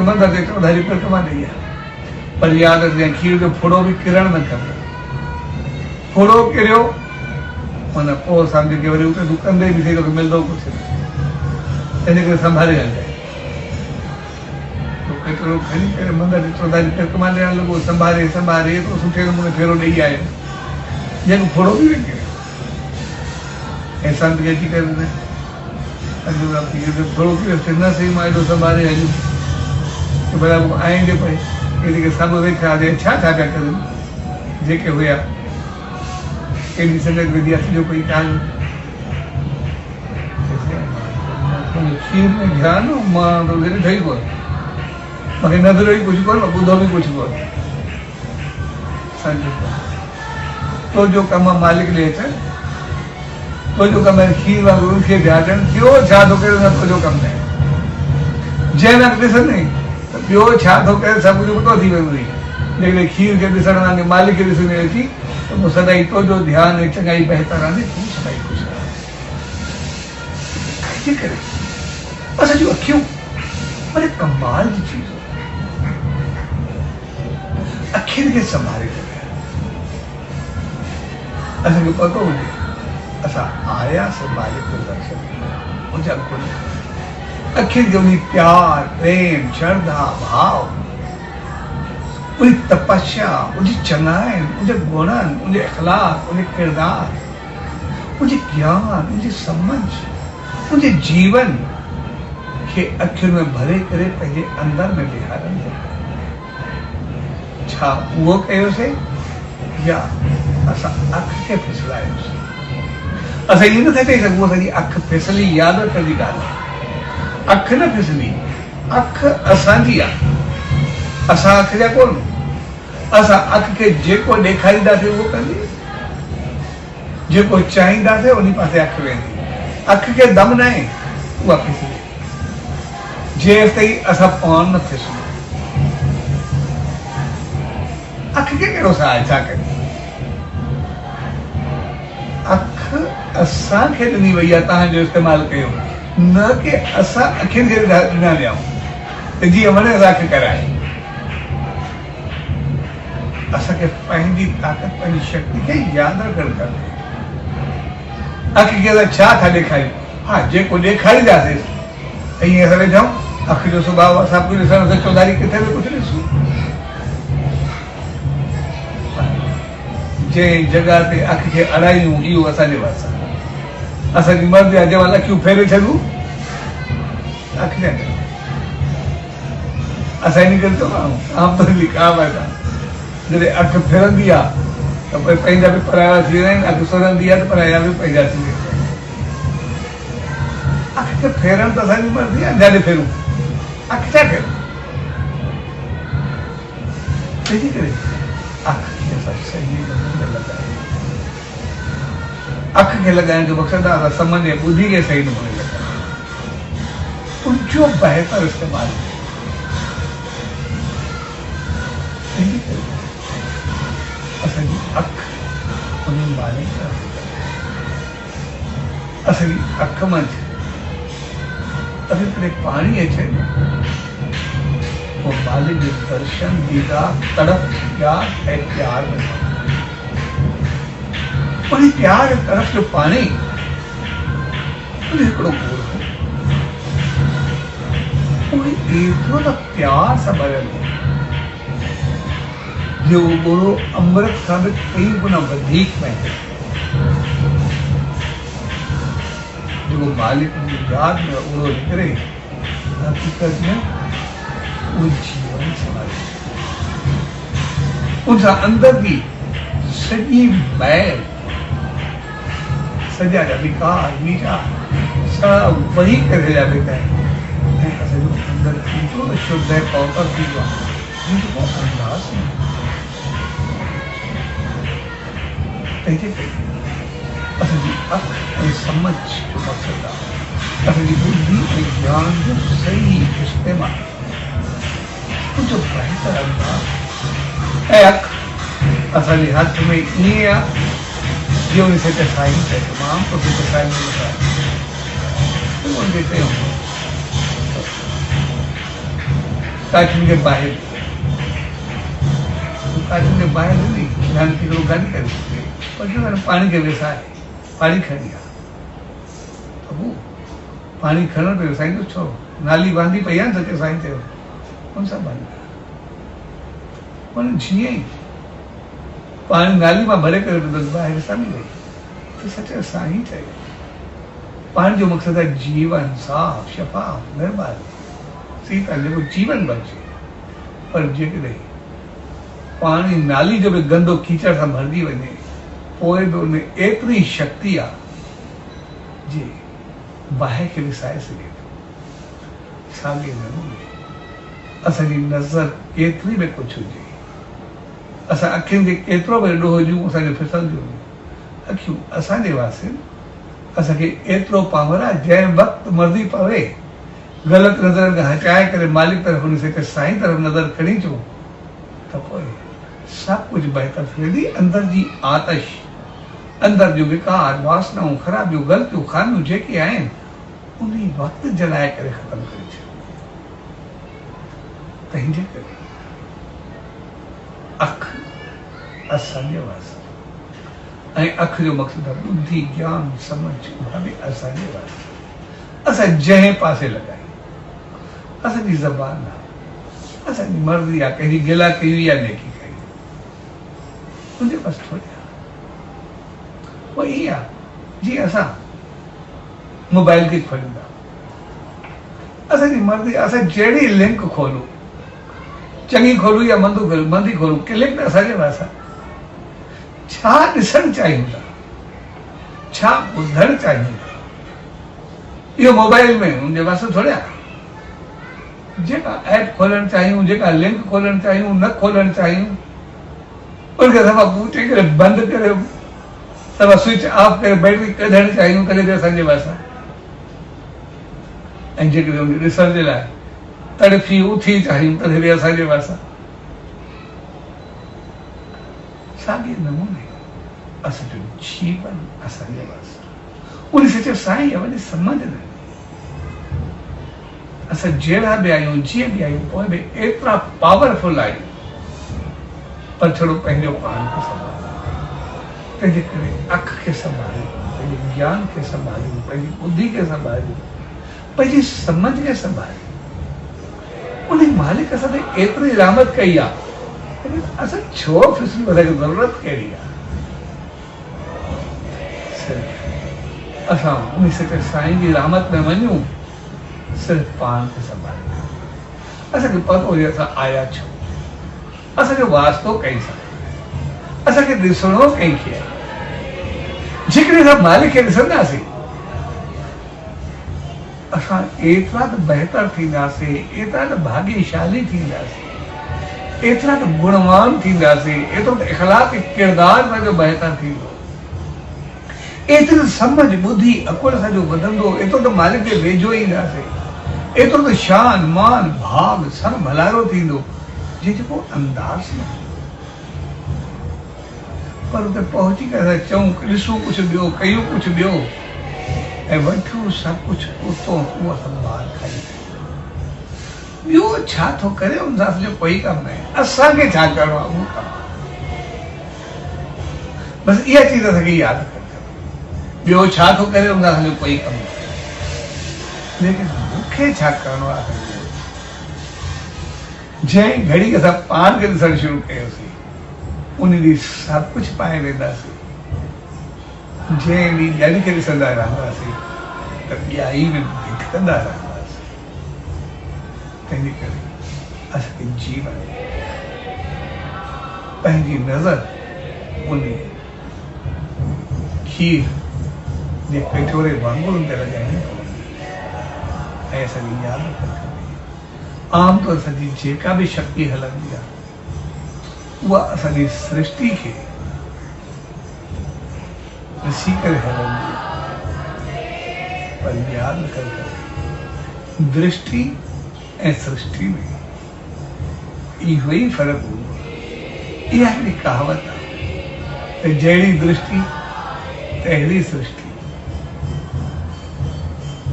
मंदर ते चौधारी परिक्रमा ॾेई आहे, पर यादि रखजांइ खीर जो फुड़ो बि किरण न खपे। फुड़ो किरियो माना पोइ सम्झ के वरी उते तूं कंदे बि तोखे मिलंदो कुझु न, इन करे संभाले हलजांइ। कटोरो खणी करे मंदर ते चौधारी परिक्रमा ॾियणु लॻो, संभाले एतिरो सुठे नमूने फेरो ॾेई आयो, जंहिंजो फुड़ो बि वेंदो। ऐं संत खे अची करे थोरो न सही मां एॾो संभाले हलियो कि बराबरि आईंदे पए, एॾी के सभु वेठा छा छा पिया कनि, जेके हुया एॾी संगत विधी आहे, सॼो कोई ॻाल्हि खीर में ध्यानु मां त ठही कोन, मूंखे नज़र बि कुझु कोन, ॿुधो बि कुझु कोन। तुंहिंजो कमु आहे मालिक ॾे अचनि, तुंहिंजो कमु आहे खीर वांगुरु खे ध्यानु ॿियो छा थो करे, न तुंहिंजो कमु न आहे। जंहिं वक़्तु ॾिसंदे त ॿियो छा थो करे सभु कुझु पतो थी वेंदो। जेकॾहिं खीर खे ॾिसण वांगुरु मालिक खे ॾिसंदे अची त पोइ सदाई तुंहिंजो ध्यानु ऐं चङाई बहितर आहे, तूं सदाई ख़ुशि आहे। करे असांजूं अखियूं वॾे कमाल जी चीज़, अखियुनि खे संभाले करे असांखे पतो हुजे असां आयासीं मालिक जो दर्शन, मुंहिंजा गुण अखियुनि खे उन प्यार प्रेम श्रद्धा भाव, उन तपस्या, उनजी चङाइनि, उनजे गुणनि, उनजे अखलाक, उनजे किरदार, उनजे ज्ञान, उनजी समझ, उनजे जीवन खे अखियुनि में भरे करे पंहिंजे अंदर में बिहारनि। छा उहो कयोसीं या असां अख खे फिसलायोसीं? असां इहो नथा चई सघूं असांजी अखि फिसली, यादि रखण जी ॻाल्हि आहे। अखि न फिसली, अख असांजी आहे, असां अख जा कोन। असां अख खे जेको ॾेखारींदासीं उहो कंदी, जेको चाहींदासीं उन पासे अख वेंदी। अख खे दम न आहे, उहा पिसी जेसि ताईं असां पान न थियसूं। अख खे कहिड़ो साह छा कजे? अख असांखे ॾिनी वई आहे, तव्हांजो इस्तेमालु कयो, न की असां अखियुनि खे ॾिना वियाऊं त जीअं वणे असां अख कराए। असांखे पंहिंजी ताक़त, पंहिंजी शक्ति खे यादि रखणु खपे। अख खे असां छा था ॾेखारियूं? हा, जेको ॾेखारींदासीं त ईअं असां वेठा अख जो सुभाउ आहे, सभु कुझु ॾिसण सां चौधारी किथे बि कुझु ॾिसूं। जंहिं जॻह ते अख खे अड़ायूं, इहो असांजे वास आहे। असांजी मर्ज़ी आहे, जंहिं महिल अखियूं फेरे छॾूं अख न कयूं। असां इन करे चवंदा आमदनी कहावत आहे, जॾहिं अख फिरंदी आहे त पोइ पंहिंजा बि पराया थी वेंदा आहिनि, अख सुरंदी आहे त पराया बि पंहिंजा थी वेंदा आहिनि। अख खे फेरण त असांजी मर्ज़ी आहे, जाॾे फेरूं अख छा कयूं? तंहिंजे करे अख खे असां सही नमूने लॻायूं। अख खे लॻाइण जो मक़सदु आहे असां समझ ऐं ॿुधी खे सही नमूने लॻायूं, उनजो बहितर इस्तेमालु। असांजी अख उन मालिक असांजी अख मंझि अभी तेरे पानी अचे वो मालिक जो दर्शन, दीदार, तड़प, प्यार ऐं प्यार में उन प्यार ऐं तड़प जो पानी उन हिकिड़ो गोड़ हो, उन एतिरो त प्यार सां भरियल हो जो गोड़ो अमृत सां बि कई गुना वधीक में जो मालिक जी यादि में उड़ो निकिरे, हक़ीक़त में उहो जीवन समाए, उनसां अंदर जी सॼी मैल, सॼा जा विकार, वीचार सभु वही करे जा वेंदा आहिनि ऐं असांजो अंदर एतिरो त शुद्ध ऐं पवित्र थी वियो आहे जिनजो को अंदाज़ न। तंहिंजे करे असांजी अख ऐं समझ जो मक़सदु आहे असांजी बुद्धि ऐं ज्ञान जो सही इस्तेमालु, कुझु बहितर अंदाज़। ऐं अख असांजे हथ में ईअं आहे जीअं उन ते साईं चए तमामु कुझु साईं में ॿुधाए उनखे कयूं काठियुनि खे ॿाहिरि, काठियुनि खे ॿाहिरि हली ध्यानु हिकिड़ो गॾु करे सघे, पर पाणी खे विसाए पाणी खणी आहे त हू पाणी खणणु पियो। साईं जो छो नाली बांधी पई आहे न, सचे साईं चयो उन सां बांधी उन जीअं ई पाणी नाली मां भरे करे ॿाहिरि विसामी वई त सचे साईं चयो पाणी जो मक़सदु आहे जीवन, साफ़ शफ़ाफ, महिरबानी सीता जेको जीवन बचे। पर जेकॾहिं पाणी नाली जो बि गंदो कीचड़ सां भरिजी वञे पोइ बि उन एतिरी शक्ति आहे जे बाहि खे विसाए सघे थो। साॻे नमूने असांजी नज़र केतिरी बि कुझु हुजे, असां अखियुनि खे केतिरो बि ॾोह हुजूं असांखे फिसलंदियूं हुजूं, अखियूं असांजे वासे असांखे एतिरो पावर आहे जंहिं वक़्तु मर्ज़ी पवे ग़लति नज़र खां हटाए करे मालिक तरफ़ उन से साईं तरफ़ नज़र खणी अचूं त पोइ सभु कुझु बहितर थी वेंदी। अंदर जी आतश, अंदर जो विकार, वासनाऊं, ख़राबियूं, ग़लतियूं, खामियूं जेके आहिनि उन वक़्तु जलाए करे ख़तमु करे छॾियूं। तंहिंजे करे अख असांजे वास्ते ऐं अख जो मक़सदु आहे बुद्धि, ज्ञान, समझ, उहा बि असांजे वास्ते। असां जंहिं पासे लॻायूं असांजी ज़बान आहे, असांजी मर्ज़ी आहे, कंहिंजी गिला कई या नेकी कई, मुंहिंजे पास थोरी आहे। उहो ईअं आहे जीअं असां मोबाइल खे खोलींदा, असांजी मर्ज़ी असां जहिड़ी लिंक खोलूं, चङी खोलूं या मंदी खोलूं, क्लिक त असांजे पास आहे। छा ॾिसणु चाहियूं था, छा ॿुधणु चाहियूं था, इहो मोबाइल में मुंहिंजे पासे थोरे आहे। जेका ऐप खोलण चाहियूं, जेका लिंक खोलण चाहियूं, न खोलण चाहियूं, उनखे सफ़ा पूछे करे बंदि करे सफ़ा स्विच ऑफ करे बैटरी कढणु चाहियूं तॾहिं बि असांजे वासा। ऐं जेकॾहिं उन ॾिसण जे लाइ तड़फी उथी चाहियूं तॾहिं बि असांजे वासा। साॻे नमूने असांजो जीवन असांजे वासा। उन से चयो साईं वञी सम्झ न, असां जहिड़ा बि आहियूं, जीअं बि आहियूं, पोइ बि एतिरा पावरफुल आहियूं, पर थोरो पंहिंजो पाण खे संभालियो, तंहिंजे करे अख खे संभालियो, पंहिंजे ज्ञान खे संभालियो, पंहिंजी बुद्धि खे संभालियो, पंहिंजी समझ खे संभालियो। उन मालिक असां ते एतिरी रहमत कई आहे, असां छो फिसलूं, असांखे ज़रूरत कहिड़ी आहे? असां उन सचे साईं जी रहमत में वञूं, सिर्फ़ु पाण खे संभालियो। असांखे पतो हुजे असां आया छो, असांजो वास्तो कंहिंसां, असांखे ॾिसणो कंहिंखे आहे। जेकॾहिं असां मालिक खे ॾिसंदासीं, असां एतिरा त बहितर थींदासीं, एतिरा त भाग्यशाली थींदासीं, एतिरा त गुणवान थींदासीं, एतिरो त इख़लाक़ किरदार असांजो बहितर थींदो, एतिरो समझ बुद्धि अकुल असांजो वधंदो, एतिरो त मालिक जे वेझो ईंदासीं, एतिरो त शान मान भाग सभु भलारो थींदो, जेको अंदाज़ न। पर उते पहुची करे असां चऊं ॾिसूं कुझु ॿियो, कयूं कुझु ॿियो, ऐं वठूं सभु कुझु उतो उहो सभु ॿार खाई ॿियो छा थो करे, उन सां असांजो कोई कमु न आहे। असांखे छा करिणो आहे उहो कमु, बसि इहा चीज़ असांखे यादि करे, ॿियो छा थो करे उन सां असांजो कोई कमु न आहे। लेकिन मूंखे छा करिणो आहे, जंहिं घड़ी असां पाण खे ॾिसणु शुरू कयोसीं, उन ॾींहुं सभु कुझु पाए वेंदासीं। जंहिं ॾींहुं ॼण खे ॾिसंदा रहंदासीं त ॿियाई में भिटकंदा रहंदासीं। तंहिंजे करे असांखे जीवन पंहिंजी नज़र उन खीर जे कटोरे वांगुरु ते लॻाइणी पवंदी, ऐं असांजी यादि रखणी। आमतौर सां जेका बि शक्ति हलंदी आहे, उहा असांजी सृष्टि खे ॾिसी करे हलंदी आहे। पर यादि रखो, दृष्टि ऐं सृष्टि में इहो ई फ़र्क़ु हूंदो आहे। इहा हिकिड़ी कहावत आहे त जहिड़ी दृष्टि तहिड़ी सृष्टि।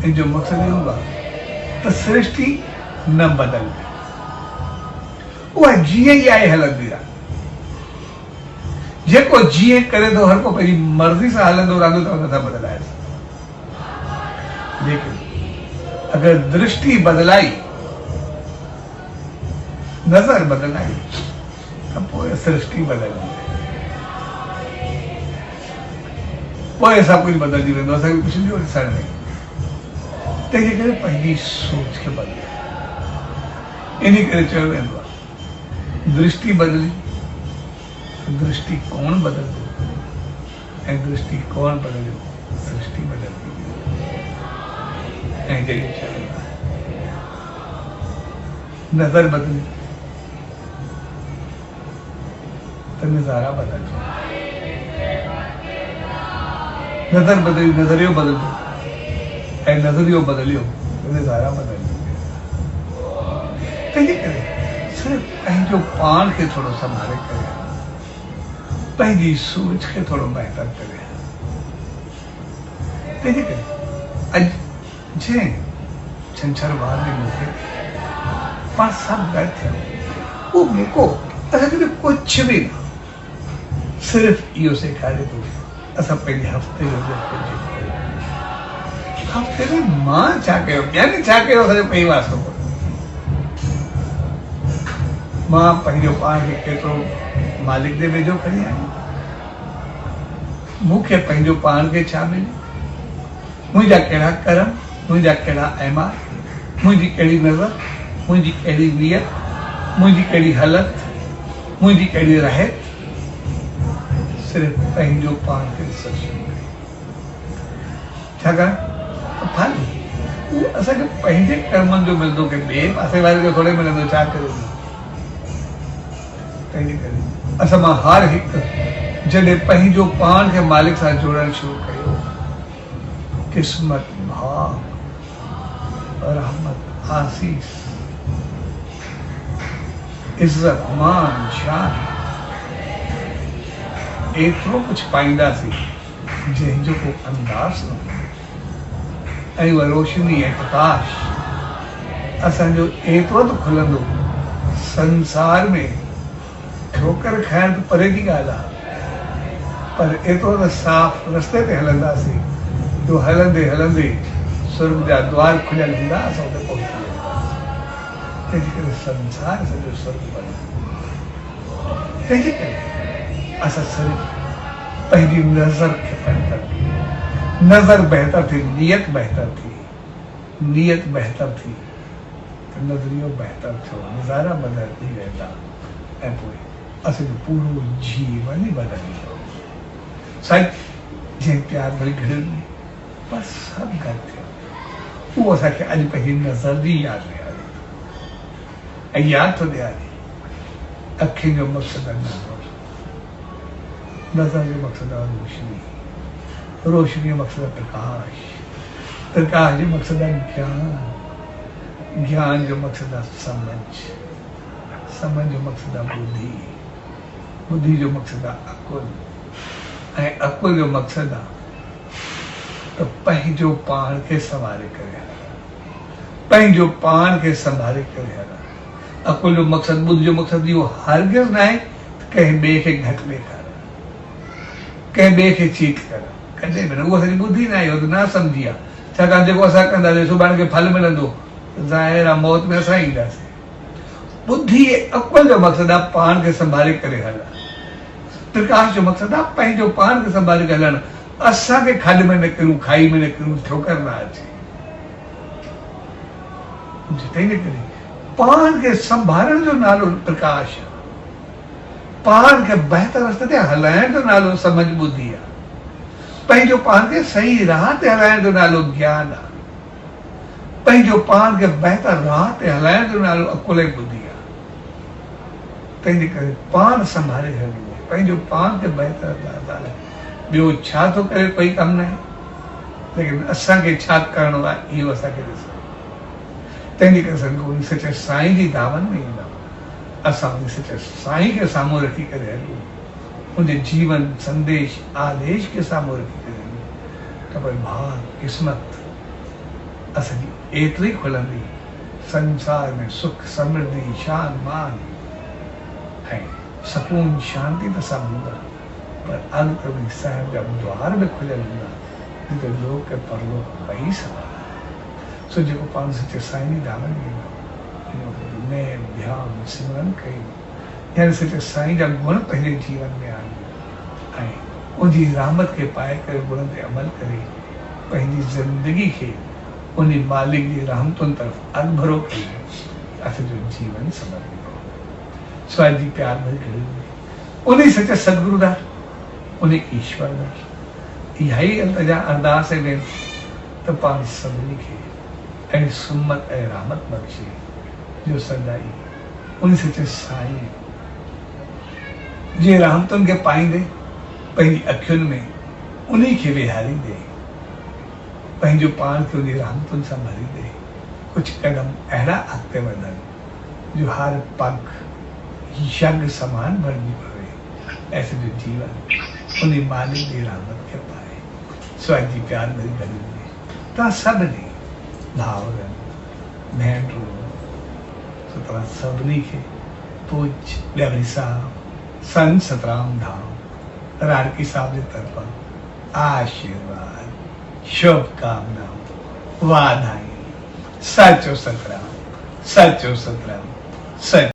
इन जो मक़सदु इहो हूंदो आहे त सृष्टि न बदलंदी, उहा जीअं ई आहे हलंदी आहे। जेको जीअं करे थो, हर को पंहिंजी मर्ज़ी सां हलंदो रहंदो, त हुन सां बदिलाए। लेकिन अगरि दृष्टि बदिलाई, नज़र बदिलाई, त पोइ सृष्टि बदिलंदी, पोइ सभु कुझु बदिलजी वेंदो, असांखे कुझु ॿियो ॾिसण में। तंहिंजे करे पंहिंजी सोच खे बदिले, इन करे चयो वेंदो आहे दृष्टि बदिली, दृष्टिकोण बदलंदो, ऐं दृष्टिकोण बदलियो, सृष्टि बदलंदी। ऐं जॾहिं चयो नज़र बदली त नज़ारा बदलजो, नज़र बदली नज़रियो बदलजो, ऐं नज़रियो बदलियो त नज़ारा बदलजो। तंहिंजे करे सिर्फ़ु पंहिंजो पाण खे थोरो संभाले करे, पंहिंजी सोच खे थोरो बहितर करे। तंहिंजे करे अॼु जंहिं छंछरवार में मूंखे पाण सभु गॾु थिया, उहो मौक़ो असांखे कुझु बि न, सिर्फ़ु इहो सेखारे थो असां पंहिंजे हफ़्ते जो हफ़्ते में मां छा कयो, ॿियनि छा कयो, असांजो कोई वास्तो कोन्हे। मां पंहिंजो पाण खे केतिरो मालिक जे वेझो खणी आहियां, मूंखे पंहिंजो पाण खे छा मिलियो, मुंहिंजा कहिड़ा कर्म, मुंहिंजा कहिड़ा अहमाल, मुंहिंजी कहिड़ी नज़र, मुंहिंजी कहिड़ी नियत, मुंहिंजी कहिड़ी हालत, मुंहिंजी कहिड़ी रहत। सिर्फ़ु पंहिंजो पाण खे ॾिसणु छाकाणि फल उहो असांखे पंहिंजे कर्मनि जो मिलंदो की ॿिए पासे वारे खे थोरे मिलंदो, छा करे। तंहिंजे करे असां मां हर हिकु जॾहिं पंहिंजो पाण खे मालिक सां जोड़णु शुरू कयो, क़िस्मत, भाव, रहमत, आसीस, इज़त, मान, शान एतिरो कुझु पाईंदासीं जंहिंजो को अंदाज़ न हूंदो। ऐं उहा रोशनी ऐं प्रकाश असांजो एतिरो त खुलंदो, संसार में ठोकर खाइण त परे जी ॻाल्हि आहे, पर एतिरो त साफ़ रस्ते ते हलंदासीं जो हलंदे हलंदे स्वर्ग जा द्वार खुलियल हूंदा, असां उते पहुची वेंदासीं। तंहिंजे करे संसार सॼो स्वर्ग बणियो। तंहिंजे करे असां सिर्फ़ु पंहिंजी नज़र खे बहितर थी, नज़र बहितर थी, नियत बहितर थी, नियत बहितर थी त नज़रियो बहितर थियो, नज़ारा बदिलजी वेंदा ऐं पोइ असांजो पूरो जीवन ई बदिलजी वियो। साईं जंहिं प्यार भरी घड़ियुनि में बसि सभु गॾु थियो, उहो असांखे अॼु पंहिंजी नज़र जी यादि ॾियारे ऐं यादि थो ॾियारे अखियुनि जो मक़सदु आहे नज़र, नज़र जो मक़सदु आहे रोशनी, रोशनी जो मक़सदु आहे प्रकाश, प्रकाश जो मक़सदु आहे ज्ञान, ज्ञान जो मक़सदु आहे समझ, समझ जो मक़सदु आहे बुद्धि, बुद्धि जो मक़सदु आहे अकुल, ऐं अकुल जो मक़सदु आहे त पंहिंजो पाण खे संभाले करे हलणु, पंहिंजो पाण खे संभाले करे हलणु। अकुल जो मक़सदु, बुद्धि जो मक़सदु इहो हरगिज़ न आहे त कंहिं ॿिए खे घटि ॾेखारणु, कंहिं ॿिए खे चीट करणु, कॾहिं बि न। उहा असांजी बुद्धि न आहे, उहो त न सम्झी आहे। छाकाणि जेको असां कंदासीं सुभाणे खे फल मिलंदो, ज़ाहिर आहे मौत में असां ईंदासीं। बुद्धि अकुल जो मक़सदु आहे पाण खे संभाले करे हलणु, प्रकाश जो मक़सदु आहे पंहिंजो पाण खे संभाले करे हलणु, असांखे खॾ में न किरूं, खाई में न किरूं, ठोकर न अचे। तंहिंजे करे पाण खे संभालण जो नालो प्रकाश आहे, पाण खे बहितर रस्ते ते हलाइण जो नालो समझ बुद्धि आहे, पंहिंजो पाण खे सही राह ते हलाइण जो नालो ज्ञान आहे, पंहिंजो पाण खे बहितर राह ते हलाइण जो नालो अकुल ऐं बुद्धि आहे। तंहिंजे करे पाण संभाले हलणो, पंहिंजो पाण खे बहितर, ॿियो छा थो करे कोई कमु न आहे, लेकिन असांखे छा करिणो आहे इहो असांखे ॾिसो। तंहिंजे करे असां सचे साईं जी दामन में ईंदा, असां उन सचे साईं खे साम्हूं रखी करे हलूं, उनजे जीवन संदेश आदेश खे साम्हूं रखी करे हलूं त भई भाग क़िस्मत असांजी एतिरी खुलंदी, संसार में सुख समृद्धि शान मान ऐं सकून शांति त सभु हूंदा, पर अॻु कबीर साहिब जा द्वार बि खुलियल हूंदा जिते लोक खे परलोक ॿई सघंदा। सो जेको पाण सचे साईं जी दामन में ईंदो, नेम ध्यानु सिमरन कयूं, यानी सचे साईं जा गुण पंहिंजे जीवन में आणियूं ऐं उनजी रहमत खे पाए करे गुणनि ते अमल करे पंहिंजी ज़िंदगी खे उन मालिक जी रहमतुनि तरफ़ अॻभरो कयूं, असांजो जीवन समर्पित स्वामी जी प्यार भरी घड़ियुनि में उन सचे सतगुरु दा, उन ईश्वर दा इहा ई अल्तजा अरदास है त पाण सभिनी खे ऐं सुमत ऐं रहमत बख़्शे जो सदाई उन सचे साईं जे रहमतुनि खे पाईंदे पंहिंजी अखियुनि में उन्ही खे विहारींदे पंहिंजो पाण खे उन रहमतुनि सां भरींदे कुझु कदम अहिड़ा अॻिते वधनि जो हर पग यज्ञ समान बणिजी पवे, ऐसे जो जीवन उन मालिक जी रहमत खे पाए। स्वामी जी प्यार भरी घड़ियुनि में तव्हां सभिनी भाउरनि भेनरूं तव्हां सभिनी खे पूज ॾबरी साहब संत सतराम धाम राणकी साहब जे तरफ़ां आशीर्वाद शुभकामनाऊं वाधायूं। सचो सतराम, सचो सतराम, सच।